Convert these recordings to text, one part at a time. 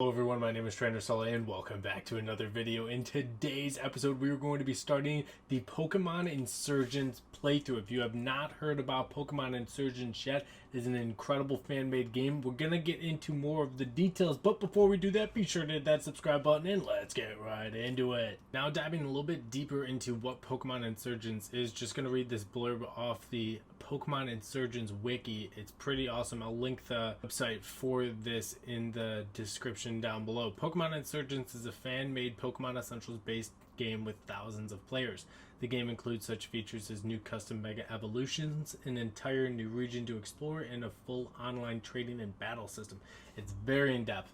Hello everyone, my name is Trainer Sully and welcome back to another video. In today's episode, we are going to be starting the Pokemon Insurgence playthrough. If you have not heard about Pokemon Insurgence yet, it is an incredible fan-made game. We're going to get into more of the details, but before we do that, be sure to hit that subscribe button and let's get right into it. Now diving a little bit deeper into what Pokemon Insurgence is, just going to read this blurb off the Pokemon Insurgence wiki. It's pretty awesome. I'll link the website for this in the description down below. Pokemon Insurgence is a fan-made Pokemon Essentials based game with thousands of players. The game includes such features as new custom mega evolutions, an entire new region to explore, and a full online trading and battle system. It's very in-depth.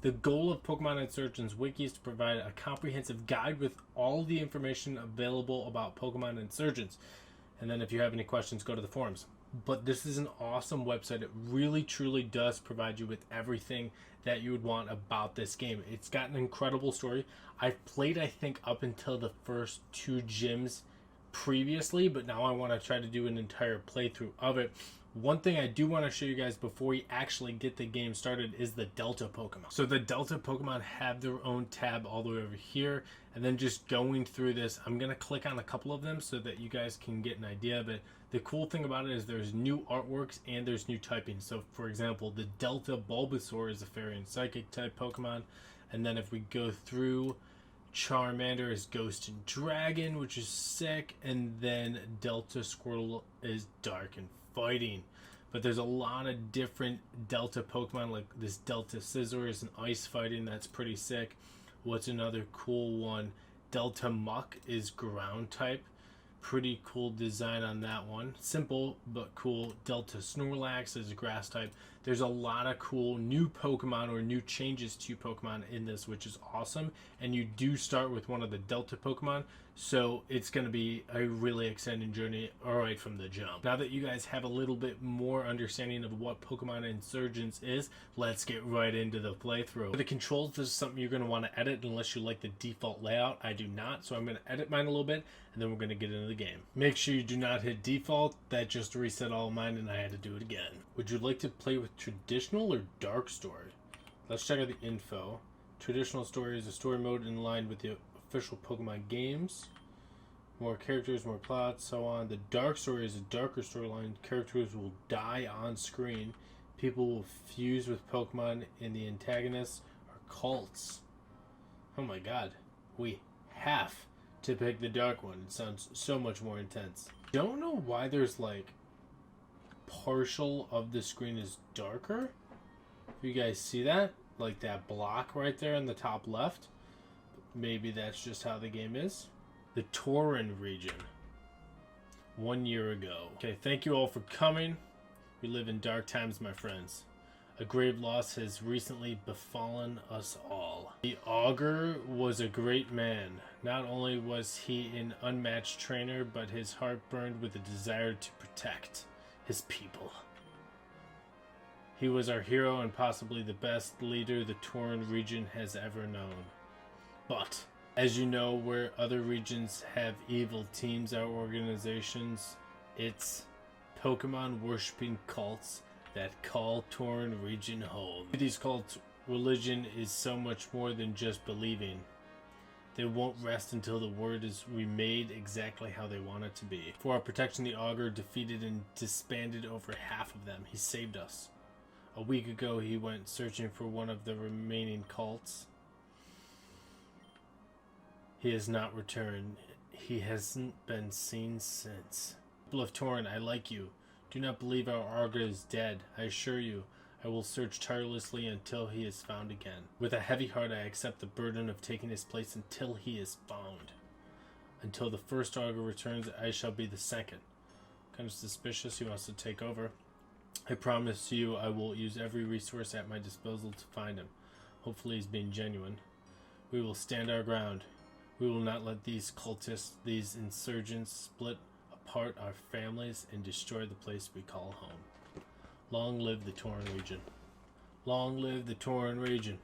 The goal of Pokemon Insurgence Wiki is to provide a comprehensive guide with all the information available about Pokemon Insurgence. And then if you have any questions, go to the forums. But this is an awesome website. It really truly does provide you with everything that you would want about this game. It's got an incredible story. I've played, I think, up until the first two gyms previously, but now I want to try to do an entire playthrough of it. One thing I do want to show you guys before we actually get the game started is the Delta Pokemon. So the Delta Pokemon have their own tab all the way over here, and then just going through this, I'm going to click on a couple of them so that you guys can get an idea of it. The cool thing about it is there's new artworks and there's new typing. So for example, the Delta Bulbasaur is a Fairy and Psychic type Pokemon, and then if we go through, Charmander is Ghost and Dragon, which is sick, and then Delta Squirtle is Dark and Fighting. But there's a lot of different Delta Pokemon, like this Delta Scizor is an Ice Fighting, that's pretty sick. What's another cool one? Delta Muck is Ground type. Pretty cool design on that one. Simple but cool. Delta Snorlax is Grass type. There's a lot of cool new Pokemon or new changes to Pokemon in this, which is awesome. And you do start with one of the Delta Pokemon, so it's going to be a really exciting journey right from the jump. Now that you guys have a little bit more understanding of what Pokemon Insurgence is, let's get right into the playthrough. For the controls, this is something you're going to want to edit unless you like the default layout. I do not, so I'm going to edit mine a little bit, and then we're going to get into the game. Make sure you do not hit default. That just reset all of mine and I had to do it again. Would you like to play with traditional or dark story? Let's check out the info. Traditional story is a story mode in line with the official Pokemon games. More characters, more plots, so on. The dark story is a darker storyline. Characters will die on screen. People will fuse with Pokemon, and the antagonists are cults. Oh my god. We have to pick the dark one. It sounds so much more intense. Don't know why there's like partial of the screen is darker. If you guys see that, like that block right there in the top left, maybe that's just how the game is. The Tauren region, 1 year ago. Okay, thank you all for coming. We live in dark times, my friends. A grave loss has recently befallen us all. The Augur was a great man. Not only was he an unmatched trainer, but his heart burned with a desire to protect his people. He was our hero and possibly the best leader the Tauren region has ever known. But, as you know, where other regions have evil teams or organizations, it's Pokemon worshipping cults that call Tauren region home. These cults' religion is so much more than just believing. They won't rest until the world is remade exactly how they want it to be. For our protection, the Augur defeated and disbanded over half of them. He saved us. A week ago, he went searching for one of the remaining cults. He has not returned. He hasn't been seen since. People of Tauren, I like you. Do not believe our Augur is dead. I assure you, I will search tirelessly until he is found again. With a heavy heart, I accept the burden of taking his place until he is found. Until the first Augur returns, I shall be the second. Kind of suspicious he wants to take over. I promise you I will use every resource at my disposal to find him. Hopefully he's being genuine. We will stand our ground. We will not let these cultists, these insurgents, split apart our families and destroy the place we call home. Long live the Tauren region. Long live the Tauren region.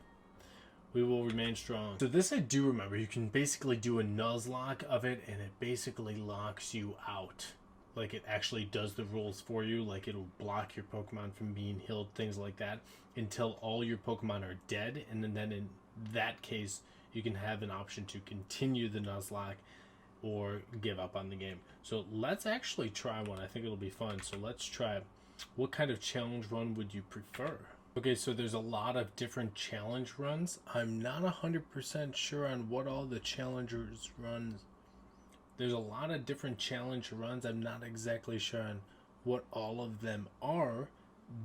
We will remain strong. So this I do remember. You can basically do a Nuzlocke of it and it basically locks you out. like it actually does the rules for you, like it'll block your Pokemon from being healed, things like that, until all your Pokemon are dead, and then in that case you can have an option to continue the Nuzlocke or give up on the game. So let's actually try one. I think it'll be fun. So let's try. What kind of challenge run would you prefer? Okay, so there's a lot of different challenge runs. I'm not 100% sure on what all the challengers runs. There's a lot of different challenge runs. I'm not exactly sure on what all of them are,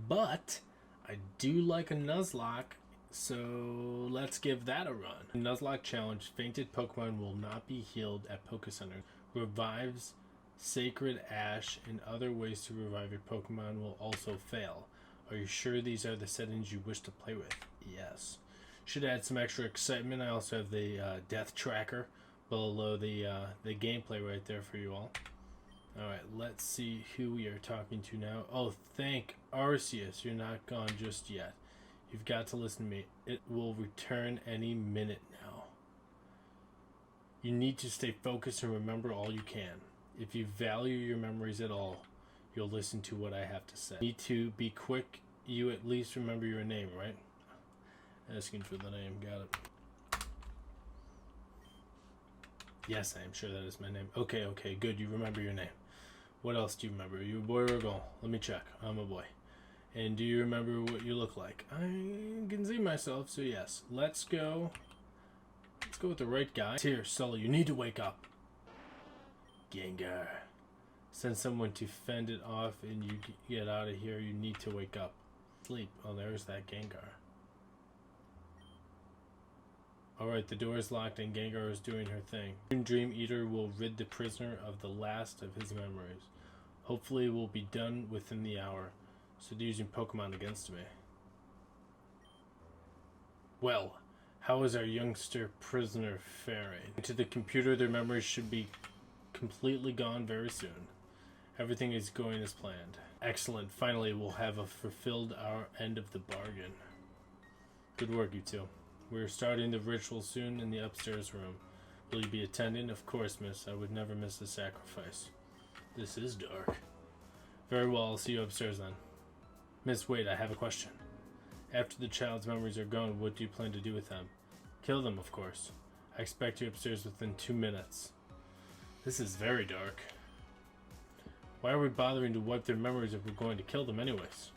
but I do like a Nuzlocke, so let's give that a run. Nuzlocke challenge: fainted Pokemon will not be healed at Poke Center. Revives Sacred Ash and other ways to revive your Pokemon will also fail. Are you sure these are the settings you wish to play with? Yes. Should add some extra excitement. I also have the death tracker below the gameplay right there for you all. Alright, let's see who we are talking to now. Oh, thank Arceus, you're not gone just yet. You've got to listen to me. It will return any minute now. You need to stay focused and remember all you can. If you value your memories at all, you'll listen to what I have to say. Need to be quick. You at least remember your name, right? Asking for the name. Got it. Yes, I am sure that is my name. Okay, good. You remember your name. What else do you remember? Are you a boy or a girl? Let me check. I'm a boy. And do you remember what you look like? I can see myself, so yes. Let's go. Let's go with the right guy. Here, Sully, you need to wake up. Gengar. Send someone to fend it off and you get out of here. You need to wake up. Sleep. Oh, there's that Gengar. Alright, the door is locked and Gengar is doing her thing. Dream Eater will rid the prisoner of the last of his memories. Hopefully it will be done within the hour. So they're using Pokemon against me. Well, how is our youngster prisoner faring? To the computer, their memories should be completely gone very soon. Everything is going as planned. Excellent. Finally, we'll have fulfilled our end of the bargain. Good work, you two. We're starting the ritual soon in the upstairs room. Will you be attending? Of course, miss. I would never miss a sacrifice. This is dark. Very well, I'll see you upstairs then. Miss, wait, I have a question. After the child's memories are gone, what do you plan to do with them? Kill them, of course. I expect you upstairs within 2 minutes. This is very dark. Why are we bothering to wipe their memories if we're going to kill them anyways?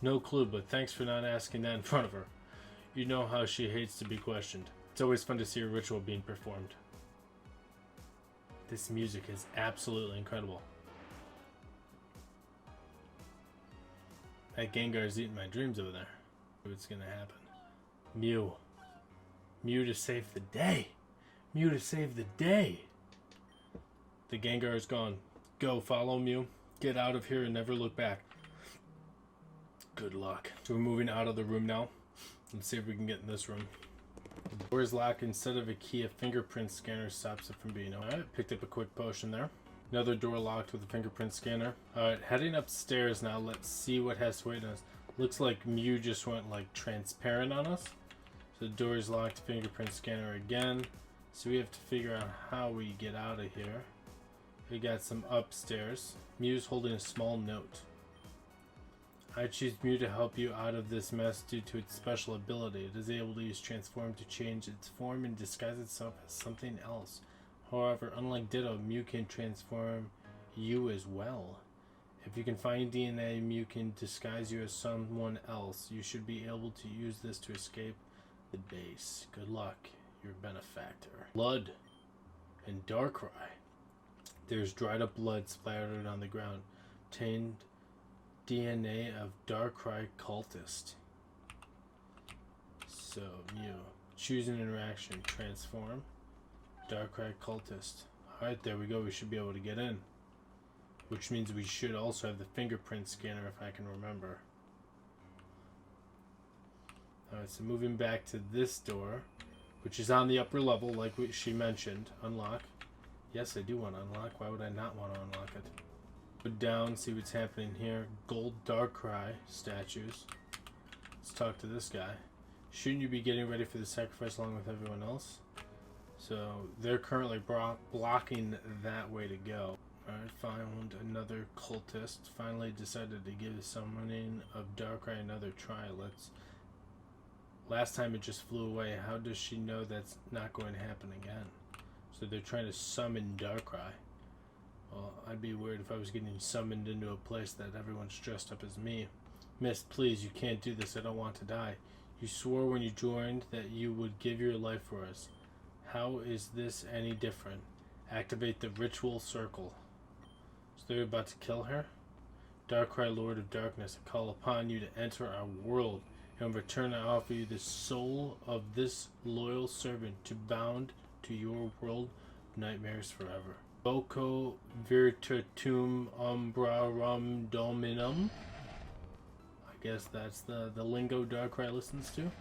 No clue, but thanks for not asking that in front of her. You know how she hates to be questioned. It's always fun to see a ritual being performed. This music is absolutely incredible. That Gengar is eating my dreams over there. What's gonna happen? Mew. Mew to save the day. Mew to save the day. The Gengar is gone. Go, follow Mew. Get out of here and never look back. Good luck. So we're moving out of the room now. Let's see if we can get in this room. The door is locked. Instead of a key, a fingerprint scanner stops it from being opened. Alright, picked up a quick potion there. Another door locked with a fingerprint scanner. Alright, heading upstairs now. Let's see what has to wait on us. Looks like Mew just went like transparent on us. So the door is locked, fingerprint scanner again. So we have to figure out how we get out of here. We got some upstairs. Mew's holding a small note. I choose Mew to help you out of this mess due to its special ability. It is able to use Transform to change its form and disguise itself as something else. However, unlike Ditto, Mew can transform you as well. If you can find DNA, Mew can disguise you as someone else. You should be able to use this to escape the base. Good luck, your benefactor. Blood and Darkrai. There's dried up blood splattered on the ground. Obtained DNA of Darkrai cultist. So, Mew. Choose an interaction. Transform. Darkrai cultist. Alright, there we go. We should be able to get in. Which means we should also have the fingerprint scanner if I can remember. Alright, so moving back to this door, which is on the upper level like she mentioned. Unlock. Yes, I do want to unlock. Why would I not want to unlock it? Go down, see what's happening here. Gold Darkrai statues. Let's talk to this guy. Shouldn't you be getting ready for the sacrifice along with everyone else? So they're currently blocking that way to go. Alright, found another cultist. Finally decided to give the summoning of Darkrai another try. Last time it just flew away. How does she know that's not going to happen again? So they're trying to summon Darkrai. Well, I'd be weird if I was getting summoned into a place that everyone's dressed up as me. Miss, please, you can't do this. I don't want to die. You swore when you joined that you would give your life for us. How is this any different? Activate the ritual circle. So they're about to kill her? Darkrai, Lord of Darkness, I call upon you to enter our world. And in return I offer you the soul of this loyal servant to bound to your world of nightmares forever. Voco virtutum umbrarum dominum. I guess that's the lingo Darkrai listens to.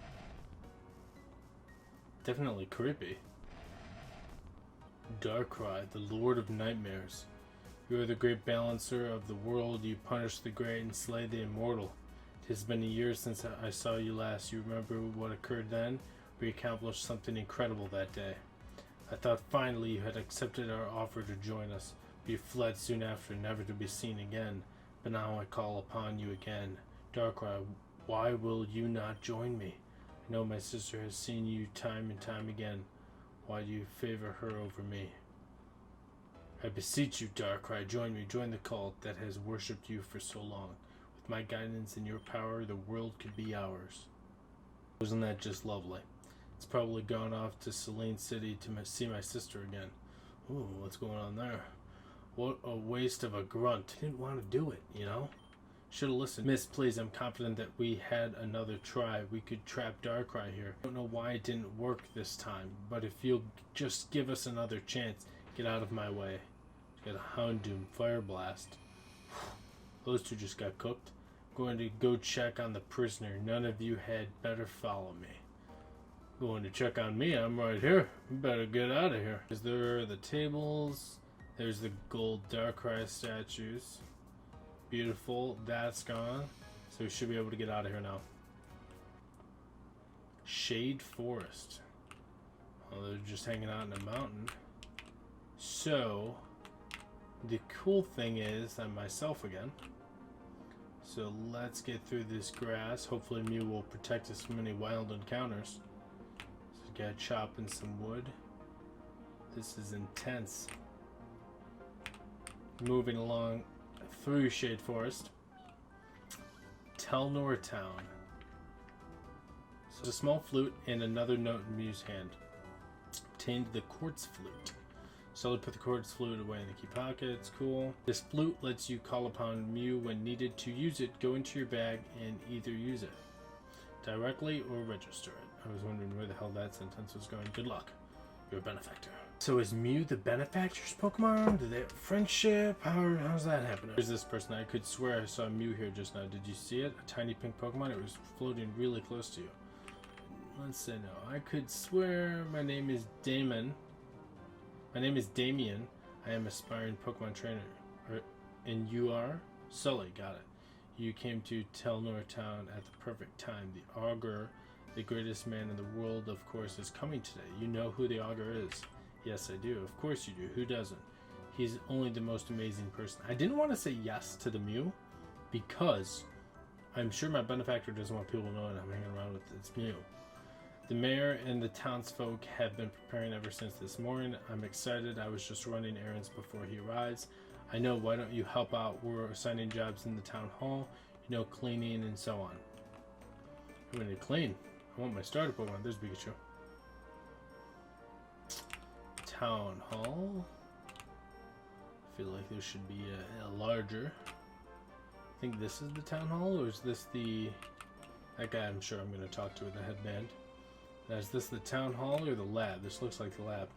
Definitely creepy. Darkrai, the Lord of Nightmares. You are the great balancer of the world. You punish the great and slay the immortal. It has been a year since I saw you last. You remember what occurred then? We accomplished something incredible that day. I thought finally you had accepted our offer to join us. But you fled soon after, never to be seen again. But now I call upon you again. Darkrai, why will you not join me? I know my sister has seen you time and time again. Why do you favor her over me? I beseech you, Darkrai, join me. Join the cult that has worshipped you for so long. With my guidance and your power, the world could be ours. Wasn't that just lovely? It's probably gone off to Selene City to see my sister again. Ooh, what's going on there? What a waste of a grunt. Didn't want to do it, you know? Should have listened. Miss, please, I'm confident that we had another try. We could trap Darkrai here. I don't know why it didn't work this time, but if you'll just give us another chance, get out of my way. Got a Houndoom, Fire Blast. Those two just got cooked. Going to go check on the prisoner. None of you had better follow me. Going to check on me, I'm right here. You better get out of here. There are the tables. There's the gold Darkrai statues. Beautiful, that's gone. So we should be able to get out of here now. Shade Forest. Well, they're just hanging out in a mountain. So, the cool thing is, I'm myself again. So let's get through this grass. Hopefully Mew will protect us from any wild encounters. So gotta chop in some wood. This is intense. Moving along through Shade Forest. Telnor Town. So a small flute and another note in Mew's hand. Obtained the quartz flute. So put the quartz flute away in the key pocket. It's cool. This flute lets you call upon Mew when needed. To use it, go into your bag and either use it directly or register it. I was wondering where the hell that sentence was going. Good luck. You're a benefactor. So is Mew the benefactor's Pokemon? Do they have friendship? How's that happening? There's this person. I could swear I saw Mew here just now. Did you see it? A tiny pink Pokemon? It was floating really close to you. Let's say no. I could swear my name is Damon. My name is Damien. I am aspiring Pokemon trainer. And you are? Sully, got it. You came to Telnor Town at the perfect time. The Augur, the greatest man in the world, of course, is coming today. You know who the Augur is. Yes, I do. Of course you do. Who doesn't? He's only the most amazing person. I didn't want to say yes to the Mew because I'm sure my benefactor doesn't want people knowing I'm hanging around with this Mew. The mayor and the townsfolk have been preparing ever since this morning. I'm excited. I was just running errands before he arrives. I know. Why don't you help out? We're assigning jobs in the town hall. You know, cleaning and so on. I'm going to clean. I want my starter Pokemon. There's Pikachu. Town hall. I feel like there should be a larger. I think this is the town hall, or is this the... That guy I'm sure I'm going to talk to with the headband. Now, is this the town hall or the lab? This looks like the lab.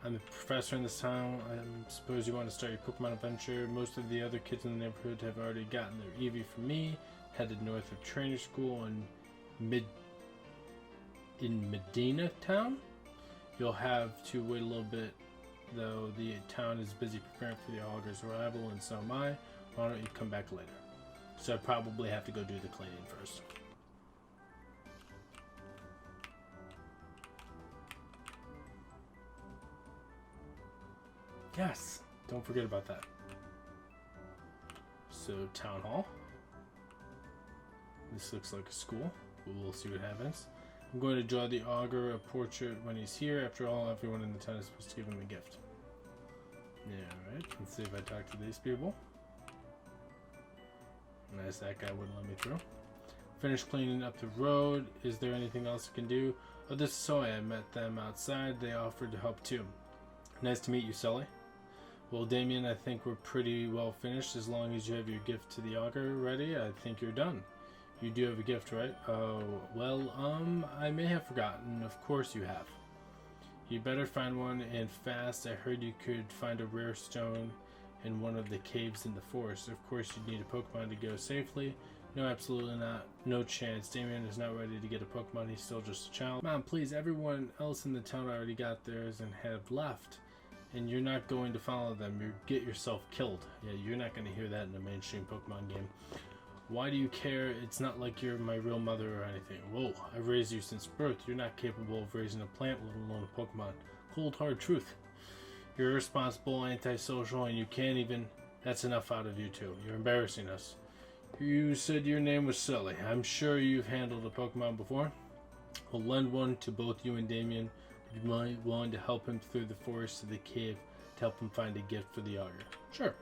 I'm the professor in this town. I suppose you want to start your Pokemon adventure. Most of the other kids in the neighborhood have already gotten their Eevee from me. Headed north of Trainer School in Medina Town. You'll have to wait a little bit, though. The town is busy preparing for the Augur's arrival, and so am I. Why don't you come back later? So I probably have to go do the cleaning first. Yes, Don't forget about that. So, Town Hall. This looks like a school. We'll see what happens. I'm going to draw the augur a portrait when he's here. After all, everyone in the town is supposed to give him a gift. Yeah, right. Let's see if I talk to these people. Nice, that guy wouldn't let me through. Finished cleaning up the road. Is there anything else I can do? Oh, this is Soy. I met them outside. They offered to help too. Nice to meet you, Sully. Well, Damien, I think we're pretty well finished. As long as you have your gift to the augur ready, I think you're done. You do have a gift, right? Oh, well, I may have forgotten. Of course you have. You better find one, and fast. I heard you could find a rare stone in one of the caves in the forest. Of course you'd need a Pokemon to go safely. No, absolutely not. No chance. Damien is not ready to get a Pokemon. He's still just a child. Mom, please, everyone else in the town already got theirs and have left. And you're not going to follow them. You get yourself killed. Yeah, you're not going to hear that in a mainstream Pokemon game. Why do you care? It's not like you're my real mother or anything. Whoa, I've raised you since birth. You're not capable of raising a plant, let alone a Pokemon. Cold hard truth. You're irresponsible, antisocial, and you can't even... That's enough out of you two. You're embarrassing us. You said your name was Sully. I'm sure you've handled a Pokemon before. We'll lend one to both you and Damien. Would you mind willing to help him through the forest to the cave to help him find a gift for the augur? Sure.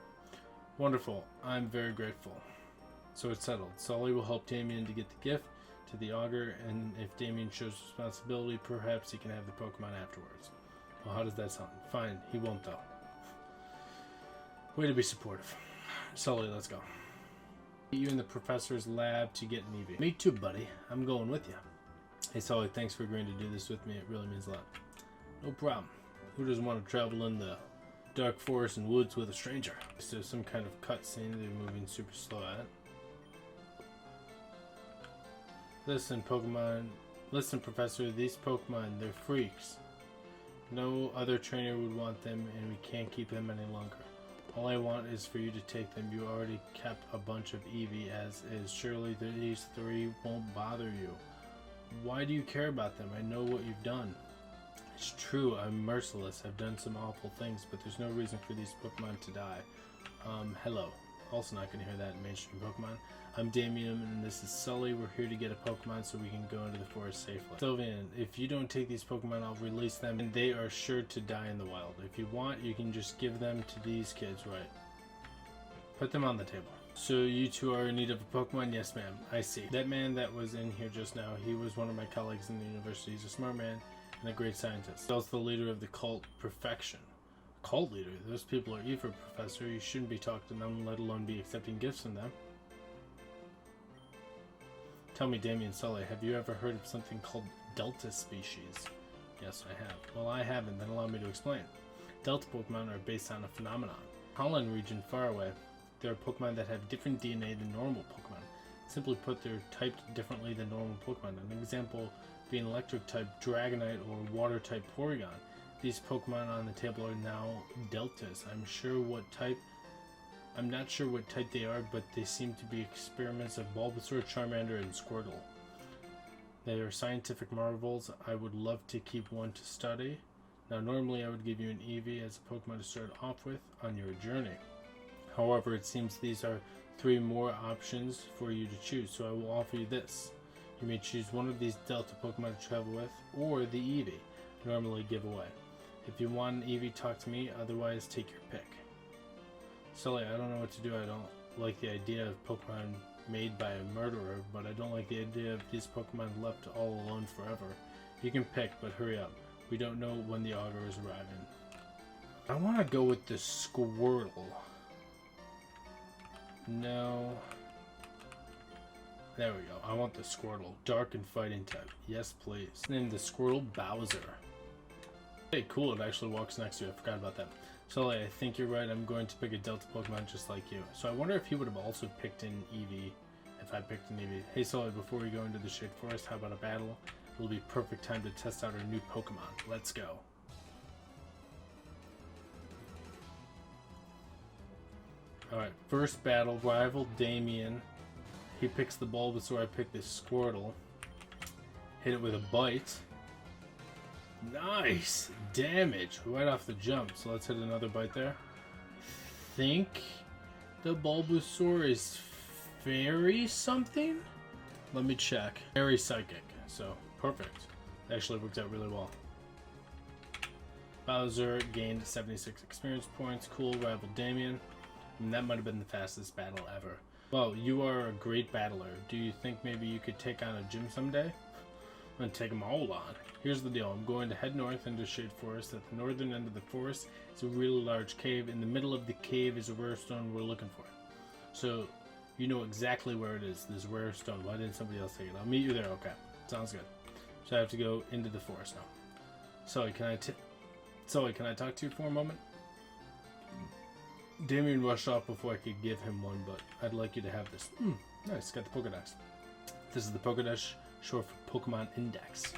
Wonderful. I'm very grateful. So it's settled. Sully will help Damien to get the gift to the augur, and if Damien shows responsibility, perhaps he can have the Pokemon afterwards. Well, how does that sound? Fine, he won't though. Way to be supportive. Sully, let's go. You in the professor's lab to get an EV. Me too, buddy. I'm going with you. Hey Sully, thanks for agreeing to do this with me. It really means a lot. No problem. Who doesn't want to travel in the dark forest and woods with a stranger? So some kind of cutscene they're moving super slow at. Listen, Pokemon. Listen, Professor. These Pokemon, they're freaks. No other trainer would want them, and we can't keep them any longer. All I want is for you to take them. You already kept a bunch of Eevee as is. Surely these three won't bother you. Why do you care about them? I know what you've done. It's true, I'm merciless. I've done some awful things, but there's no reason for these Pokemon to die. Hello. Also not going to hear that in mainstream Pokemon. I'm Damien, and this is Sully. We're here to get a Pokemon so we can go into the forest safely. Sylvian, if you don't take these Pokemon, I'll release them, and they are sure to die in the wild. If you want, you can just give them to these kids, right? Put them on the table. So you two are in need of a Pokemon? Yes, ma'am. I see. That man that was in here just now, he was one of my colleagues in the university. He's a smart man and a great scientist. He's also the leader of the cult Perfection. Cult leader? Those people are evil, Professor. You shouldn't be talking to them, let alone be accepting gifts from them. Tell me, Damien Sully, have you ever heard of something called Delta species? Yes, I have. Well, I haven't. Then allow me to explain. Delta Pokemon are based on a phenomenon. Holland region far away, there are Pokemon that have different DNA than normal Pokemon. Simply put, they're typed differently than normal Pokemon. An example being electric type Dragonite or water type Porygon. These Pokemon on the table are now Deltas. I'm not sure what type they are, but they seem to be experiments of Bulbasaur, Charmander, and Squirtle. They are scientific marvels. I would love to keep one to study. Now, normally I would give you an Eevee as a Pokemon to start off with on your journey. However, it seems these are 3 more options for you to choose, so I will offer you this. You may choose one of these Delta Pokemon to travel with, or the Eevee, normally give away. If you want an Eevee, talk to me, otherwise take your pick. Sully, I don't know what to do. I don't like the idea of Pokemon made by a murderer, but I don't like the idea of these Pokemon left all alone forever. You can pick, but hurry up. We don't know when the augur is arriving. I want to go with the Squirtle. No. There we go. I want the Squirtle. Dark and fighting type. Yes, please. Name the Squirtle Bowser. Hey, cool. It actually walks next to you. I forgot about that. Sully, I think you're right. I'm going to pick a Delta Pokemon just like you. So I wonder if he would have also picked an Eevee if I picked an Eevee. Hey, Sully, before we go into the Shade Forest, how about a battle? It'll be perfect time to test out our new Pokemon. Let's go. Alright, first battle, rival Damien. He picks the Bulbasaur, I pick this Squirtle. Hit it with a bite. Nice! Damage! Right off the jump. So let's hit another bite there. think the Bulbasaur is fairy something? Let me check. Fairy psychic. So, perfect. Actually worked out really well. Bowser gained 76 experience points. Cool, rival Damien. And that might have been the fastest battle ever. Well, you are a great battler. Do you think maybe you could take on a gym someday? I'm going to take them all on. Here's the deal. I'm going to head north into Shade Forest. At the northern end of the forest is a really large cave. In the middle of the cave is a rare stone we're looking for. So, you know exactly where it is. This rare stone. Why didn't somebody else take it? I'll meet you there. Okay. Sounds good. So I have to go into the forest now. Sully, can I talk to you for a moment? Damien rushed off before I could give him one, but I'd like you to have this. Nice, got the Pokédex. This is the Pokédex, short for Pokemon Index.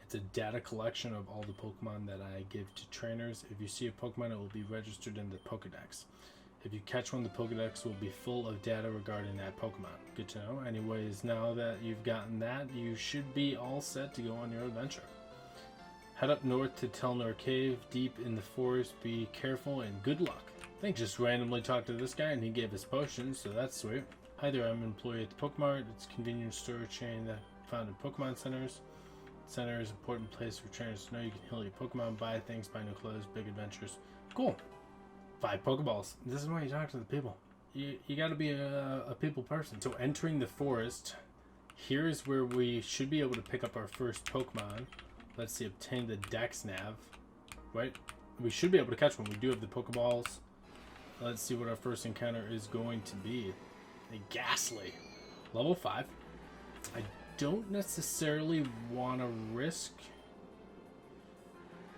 It's a data collection of all the Pokemon that I give to trainers. If you see a Pokemon, it will be registered in the Pokédex. If you catch one, the Pokédex will be full of data regarding that Pokemon. Good to know. Anyways, now that you've gotten that, you should be all set to go on your adventure. Head up north to Telnor Cave, deep in the forest. Be careful and good luck. I think just randomly talked to this guy and he gave us potions, so that's sweet. Hi there, I'm an employee at the Pokemart. It's a convenience store chain that found in Pokemon centers. Center is an important place for trainers to know you can heal your Pokemon, buy things, buy new clothes, big adventures. Cool. 5 Pokeballs. This is why you talk to the people. You got to be a people person. So entering the forest, here's where we should be able to pick up our first Pokemon. Let's see, obtain the Dex Nav. Right? We should be able to catch one. We do have the Pokeballs. Let's see what our first encounter is going to be. A Ghastly. Level 5. I don't necessarily want to risk...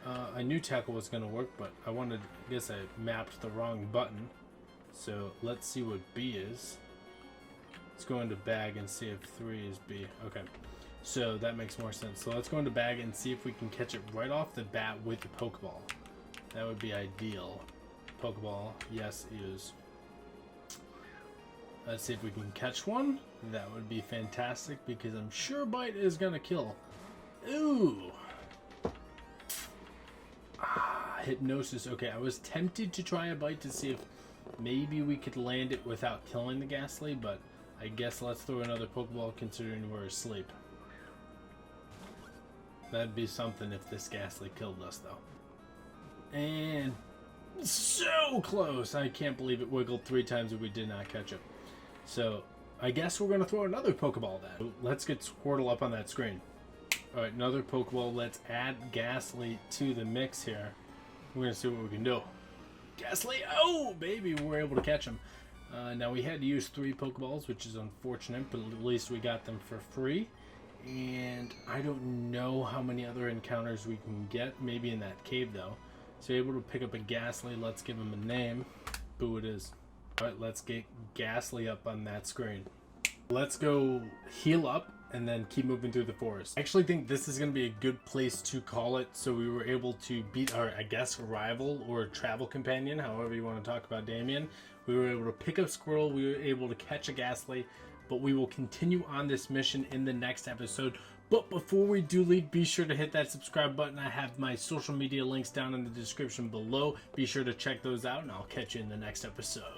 I knew Tackle was going to work, but I guess I mapped the wrong button. So let's see what B is. Let's go into Bag and see if 3 is B. Okay. So that makes more sense. So let's go into Bag and see if we can catch it right off the bat with the Pokeball. That would be ideal. Pokeball, yes, is. Let's see if we can catch one. That would be fantastic because I'm sure Bite is gonna kill. Ooh. Hypnosis. Okay, I was tempted to try a Bite to see if maybe we could land it without killing the Ghastly, but I guess let's throw another Pokeball considering we're asleep. That'd be something if this Ghastly killed us, though. And so close! I can't believe it wiggled 3 times and we did not catch it. So, I guess we're going to throw another Pokeball then. Let's get Squirtle up on that screen. Alright, another Pokeball. Let's add Ghastly to the mix here. We're going to see what we can do. Ghastly! Oh, baby! We're able to catch him. Now, we had to use 3 Pokeballs, which is unfortunate, but at least we got them for free. And I don't know how many other encounters we can get. Maybe in that cave, though. So able to pick up a Ghastly. Let's give him a name. Boo, it is. Alright, let's get Ghastly up on that screen. Let's go heal up and then keep moving through the forest. I actually think this is going to be a good place to call it. So we were able to beat our, I guess, rival or travel companion, however you want to talk about Damien. We were able to pick up Squirtle. We were able to catch a Ghastly. But we will continue on this mission in the next episode. But before we do leave, be sure to hit that subscribe button. I have my social media links down in the description below. Be sure to check those out, and I'll catch you in the next episode.